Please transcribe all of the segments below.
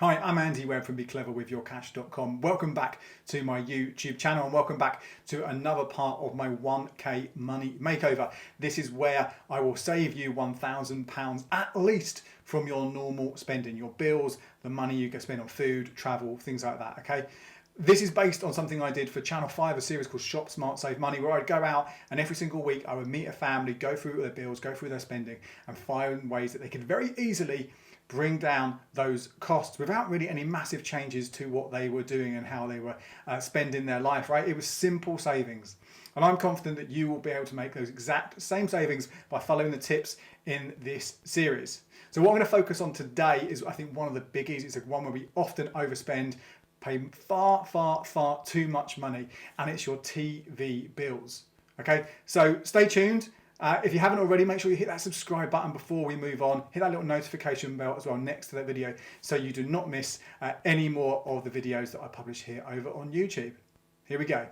Hi, I'm Andy Webb from BeCleverWithYourCash.com. Welcome back to my YouTube channel and welcome back to another part of my 1K money makeover. This is where I will save you £1,000 at least from your normal spending, your bills, the money you can spend on food, travel, things like that, okay? This is based on something I did for Channel 5, a series called Shop Smart Save Money, where I'd go out and every single week I would meet a family, go through their bills, go through their spending and find ways that they could very easily bring down those costs without really any massive changes to what they were doing and how they were spending their life, right? It was simple savings. And I'm confident that you will be able to make those exact same savings by following the tips in this series. So what I'm going to focus on today is, I think, one of the biggies. It's one where we often overspend, pay far too much money, and it's your TV bills. Okay, so stay tuned. If you haven't already, make sure you hit that subscribe button before we move on. Hit that little notification bell as well next to that video so you do not miss any more of the videos that I publish here over on YouTube. Here we go.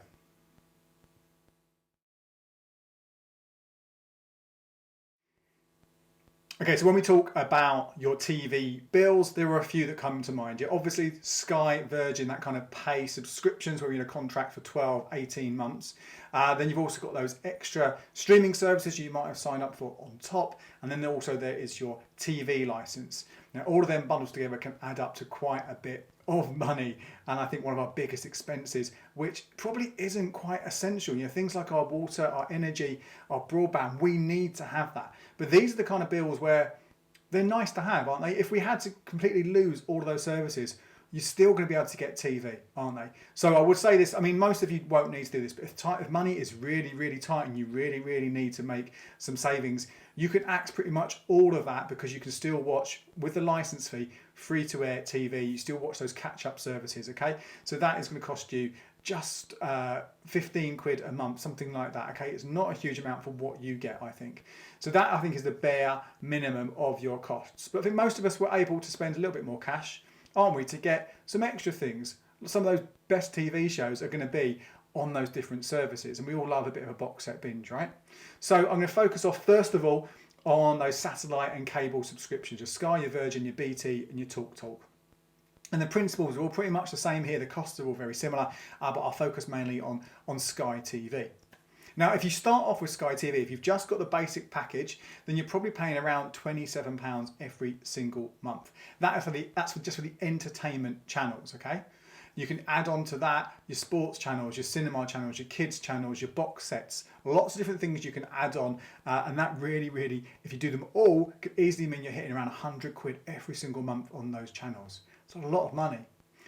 Okay, so when we talk about your TV bills, there are a few that come to mind. You're obviously Sky, Virgin, that kind of pay subscriptions where you're in a contract for 12, 18 months. Then you've also got those extra streaming services you might have signed up for on top. And then also there is your TV license. Now, all of them bundles together can add up to quite a bit of money, and I think one of our biggest expenses, which probably isn't quite essential. You know, things like our water, our energy, our broadband, we need to have that. But these are the kind of bills where they're nice to have, aren't they? If we had to completely lose all of those services, you're still going to be able to get TV, aren't they? So I would say this, I mean, most of you won't need to do this, but if money is really tight and you really need to make some savings, you can axe pretty much all of that because you can still watch, with the license fee, free-to-air TV. You still watch those catch-up services, okay? So that is going to cost you just 15 quid a month, something like that, okay? It's not a huge amount for what you get, I think. So that, I think, is the bare minimum of your costs. But I think most of us were able to spend a little bit more cash, aren't we, to get some extra things. Some of those best TV shows are going to be on those different services, and we all love a bit of a box set binge, right? So I'm going to focus off, first of all, on those satellite and cable subscriptions, your Sky, your Virgin, your BT and your TalkTalk. And the principles are all pretty much the same here. The costs are all very similar, but I'll focus mainly on Sky TV. Now, if you start off with Sky TV, if you've just got the basic package, then you're probably paying around £27 every single month. That's just for the entertainment channels, okay? You can add on to that your sports channels, your cinema channels, your kids channels, your box sets, lots of different things you can add on. And that really, if you do them all, could easily mean you're hitting around 100 quid every single month on those channels. It's a lot of money.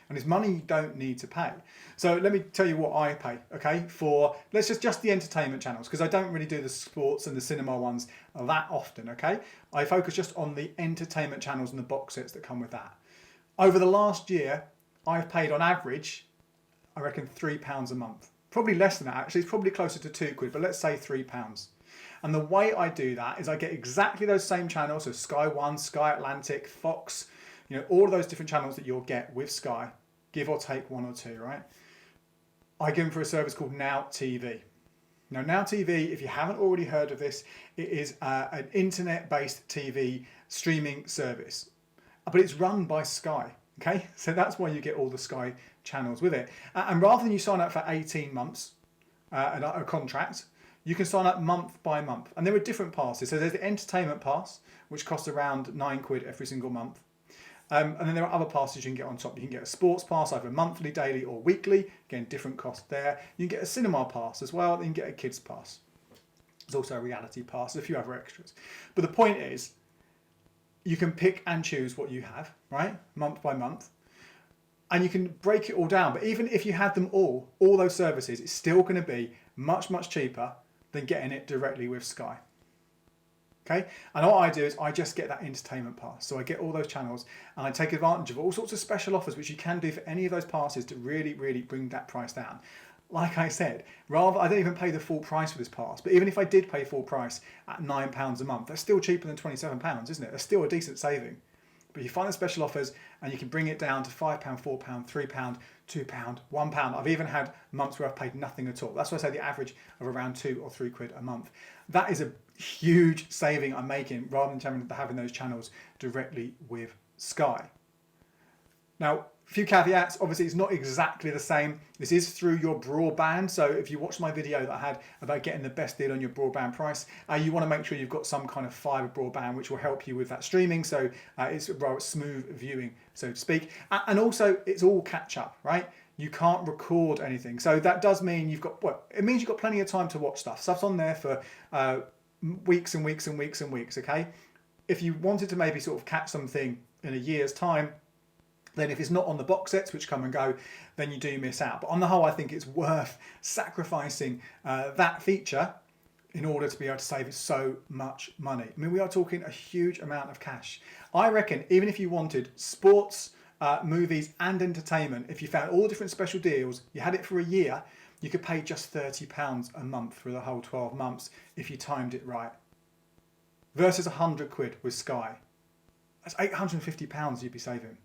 And it's money you don't need to pay. So let me tell you what I pay, okay, for, let's just the entertainment channels, because I don't really do the sports and the cinema ones that often, okay? I focus just on the entertainment channels and the box sets that come with that. Over the last year, I've paid on average, I reckon, £3 a month. Probably less than that, actually. It's probably closer to 2 quid, but let's say £3. And the way I do that is I get exactly those same channels, so Sky One, Sky Atlantic, Fox, you know, all of those different channels that you'll get with Sky, give or take one or two, right? I give them for a service called Now TV. Now, Now TV, if you haven't already heard of this, it is an internet-based TV streaming service, but it's run by Sky. Okay, so that's why you get all the Sky channels with it. And rather than you sign up for 18 months, a contract, you can sign up month by month. And there are different passes. So there's the entertainment pass, which costs around 9 quid every single month. And then there are other passes you can get on top. You can get a sports pass, either monthly, daily or weekly. Again, different cost there. You can get a cinema pass as well. You can get a kids pass. There's also a reality pass, a few other extras. But the point is, you can pick and choose what you have, right? Month by month. And you can break it all down. But even if you had them all those services, it's still going to be much cheaper than getting it directly with Sky. Okay? And what I do is I just get that entertainment pass. So I get all those channels and I take advantage of all sorts of special offers, which you can do for any of those passes to really bring that price down. Like I said, I don't even pay the full price for this pass, but even if I did pay full price at £9 a month, that's still cheaper than £27, isn't it? That's still a decent saving. But you find the special offers and you can bring it down to £5, £4, £3, £2, £1. I've even had months where I've paid nothing at all. That's why I say the average of around 2 or 3 quid a month. That is a huge saving I'm making rather than having those channels directly with Sky. Now, a few caveats. Obviously, it's not exactly the same. This is through your broadband. So if you watch my video that I had about getting the best deal on your broadband price, you want to make sure you've got some kind of fiber broadband, which will help you with that streaming. So it's smooth viewing, so to speak. And also, it's all catch up, right? You can't record anything. So that does mean it means you've got plenty of time to watch stuff. Stuff's on there for weeks and weeks and weeks and weeks, okay? If you wanted to maybe sort of catch something in a year's time, then if it's not on the box sets, which come and go, then you do miss out. But on the whole, I think it's worth sacrificing that feature in order to be able to save so much money. I mean, we are talking a huge amount of cash. I reckon even if you wanted sports, movies and entertainment, if you found all different special deals, you had it for a year, you could pay just £30 a month for the whole 12 months if you timed it right. Versus £100 with Sky. That's £850 you'd be saving.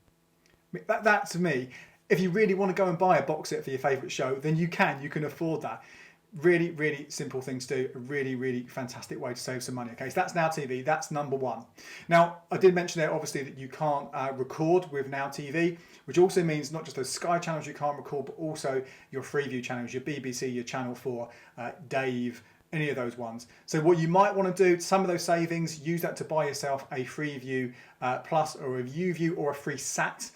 That to me, if you really want to go and buy a box set for your favourite show, then you can afford that. Really, really simple thing to do. A really, really fantastic way to save some money. Okay, so that's Now TV. That's number one. Now, I did mention there, obviously, that you can't record with Now TV, which also means not just those Sky channels you can't record, but also your Freeview channels, your BBC, your Channel 4, Dave, any of those ones. So what you might want to do, some of those savings, use that to buy yourself a Freeview Plus or a ViewView or a free SAT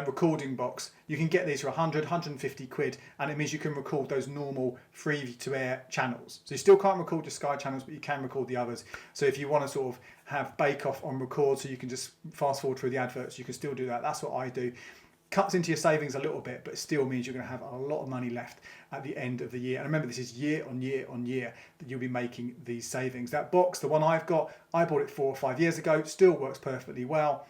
recording box. You can get these for 150 quid, and it means you can record those normal free to air channels. So you still can't record your Sky channels, but you can record the others. So if you want to sort of have Bake Off on record, so you can just fast forward through the adverts, you can still do that. That's what I do. Cuts into your savings a little bit, but it still means you're going to have a lot of money left at the end of the year. And remember, this is year on year on year that you'll be making these savings. That box, the one I've got, I bought it 4 or 5 years ago, still works perfectly well.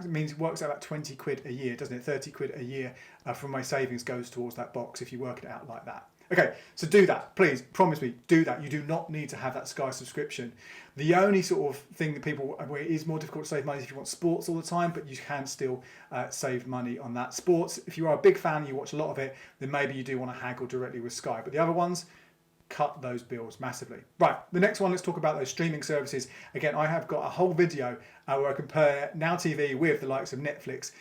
Means it works out about 20 quid a year, doesn't it? 30 quid a year from my savings goes towards that box if you work it out like that. Okay, so do that. Please, promise me, do that. You do not need to have that Sky subscription. The only sort of thing that where it is more difficult to save money is if you want sports all the time, but you can still save money on that. Sports, if you are a big fan, you watch a lot of it, then maybe you do want to haggle directly with Sky. But the other ones, cut those bills massively. Right, the next one, let's talk about those streaming services. Again, I have got a whole video where I compare Now TV with the likes of Netflix,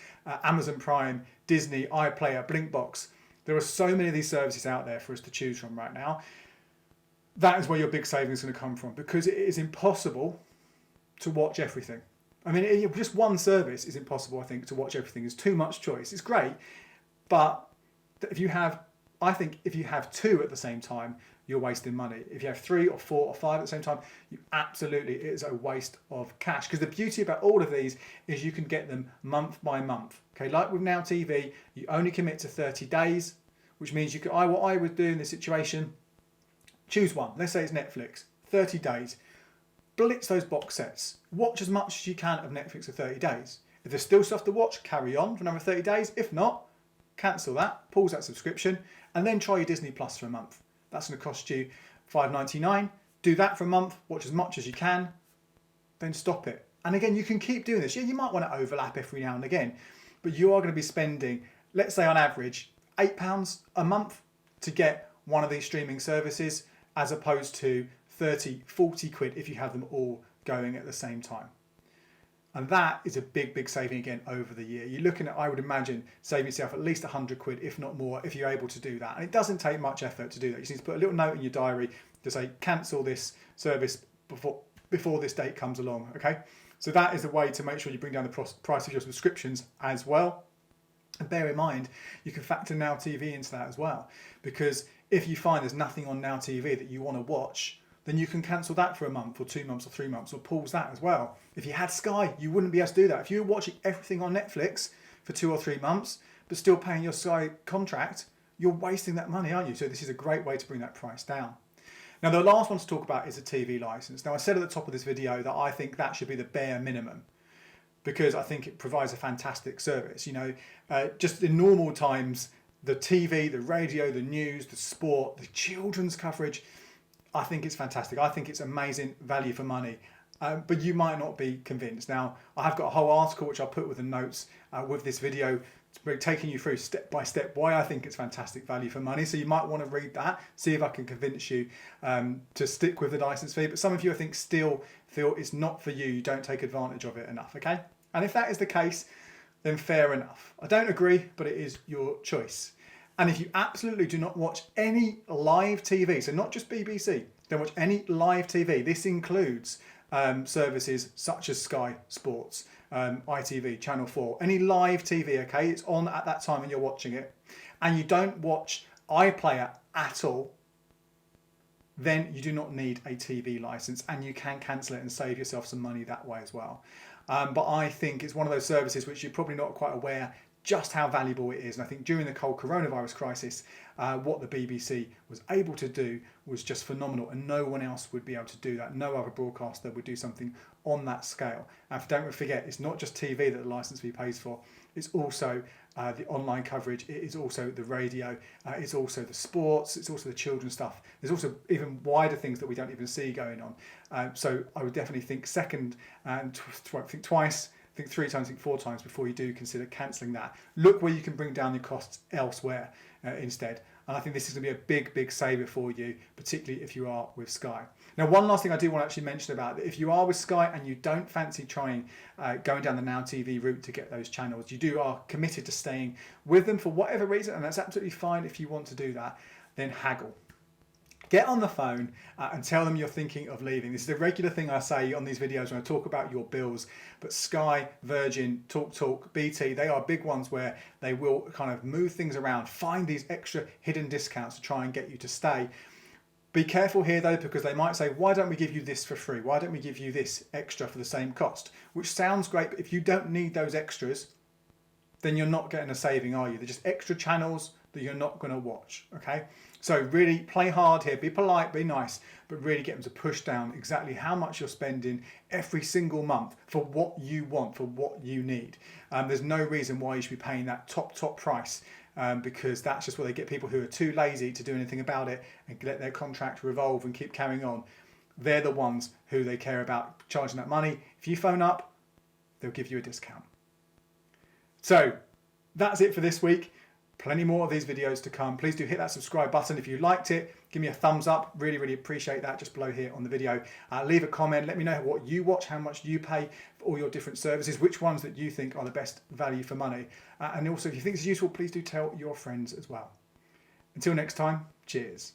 Amazon Prime, Disney, iPlayer, Blinkbox. There are so many of these services out there for us to choose from right now. That is where your big savings is going to come from, because it is impossible to watch everything. I mean, just one service is impossible, I think, to watch everything. There's too much choice. It's great, but if you have 2 at the same time, you're wasting money. If you have 3 or 4 or 5 at the same time, it is a waste of cash. Because the beauty about all of these is you can get them month by month. Okay, like with Now TV, you only commit to 30 days, which means what I would do in this situation, choose one. Let's say it's Netflix, 30 days. Blitz those box sets. Watch as much as you can of Netflix for 30 days. If there's still stuff to watch, carry on for another 30 days. If not, cancel that, pause that subscription, and then try your Disney Plus for a month. That's going to cost you $5.99. Do that for a month, watch as much as you can, then stop it. And again, you can keep doing this. Yeah, you might want to overlap every now and again, but you are going to be spending, let's say on average, £8 a month to get one of these streaming services, as opposed to 30, 40 quid if you have them all going at the same time. And that is a big, big saving again over the year. You're looking at, I would imagine, saving yourself at least 100 quid, if not more, if you're able to do that. And it doesn't take much effort to do that. You just need to put a little note in your diary to say, cancel this service before this date comes along, okay? So that is the way to make sure you bring down the price of your subscriptions as well. And bear in mind, you can factor Now TV into that as well. Because if you find there's nothing on Now TV that you want to watch, then you can cancel that for a month or 2 months or 3 months, or pause that as well. If you had Sky, you wouldn't be able to do that. If you were watching everything on Netflix for 2 or 3 months, but still paying your Sky contract, you're wasting that money, aren't you? So this is a great way to bring that price down. Now, the last one to talk about is a TV license. Now, I said at the top of this video that I think that should be the bare minimum, because I think it provides a fantastic service. You know, just in normal times, the TV, the radio, the news, the sport, the children's coverage, I think it's fantastic. I think it's amazing value for money. But you might not be convinced. Now, I have got a whole article which I'll put with the notes with this video, taking you through step by step why I think it's fantastic value for money. So you might want to read that, see if I can convince you to stick with the license fee. But some of you, I think, still feel it's not for you. You don't take advantage of it enough, okay? And if that is the case, then fair enough. I don't agree, but it is your choice. And if you absolutely do not watch any live TV, so not just BBC, don't watch any live TV, this includes services such as Sky Sports, ITV, Channel 4, any live TV, okay, it's on at that time and you're watching it, and you don't watch iPlayer at all, then you do not need a TV license, and you can cancel it and save yourself some money that way as well. But I think it's one of those services which you're probably not quite aware just how valuable it is. And I think during the whole coronavirus crisis, what the BBC was able to do was just phenomenal, and no one else would be able to do that. No other broadcaster would do something on that scale. And don't forget, it's not just TV that the license fee pays for. It's also the online coverage, it is also the radio, it's also the sports, it's also the children's stuff. There's also even wider things that we don't even see going on. So I would definitely think second and think twice, think 3 times, think 4 times before you do consider cancelling that. Look where you can bring down your costs elsewhere instead. And I think this is going to be a big, big saver for you, particularly if you are with Sky. Now, one last thing I do want to actually mention about that, if you are with Sky and you don't fancy trying going down the Now TV route to get those channels, you are committed to staying with them for whatever reason, and that's absolutely fine if you want to do that, then haggle. Get on the phone and tell them you're thinking of leaving. This is a regular thing I say on these videos when I talk about your bills, but Sky, Virgin, TalkTalk, BT, they are big ones where they will kind of move things around, find these extra hidden discounts to try and get you to stay. Be careful here though, because they might say, why don't we give you this for free? Why don't we give you this extra for the same cost? Which sounds great, but if you don't need those extras, then you're not getting a saving, are you? They're just extra channels that you're not going to watch, okay? So really play hard here, be polite, be nice, but really get them to push down exactly how much you're spending every single month for what you want, for what you need. There's no reason why you should be paying that top price, because that's just where they get people who are too lazy to do anything about it and let their contract revolve and keep carrying on. They're the ones who they care about charging that money. If you phone up, they'll give you a discount. So that's it for this week. Plenty more of these videos to come. Please do hit that subscribe button if you liked it. Give me a thumbs up. Really, really appreciate that just below here on the video. Leave a comment. Let me know what you watch, how much you pay for all your different services, which ones that you think are the best value for money. And also, if you think it's useful, please do tell your friends as well. Until next time, cheers.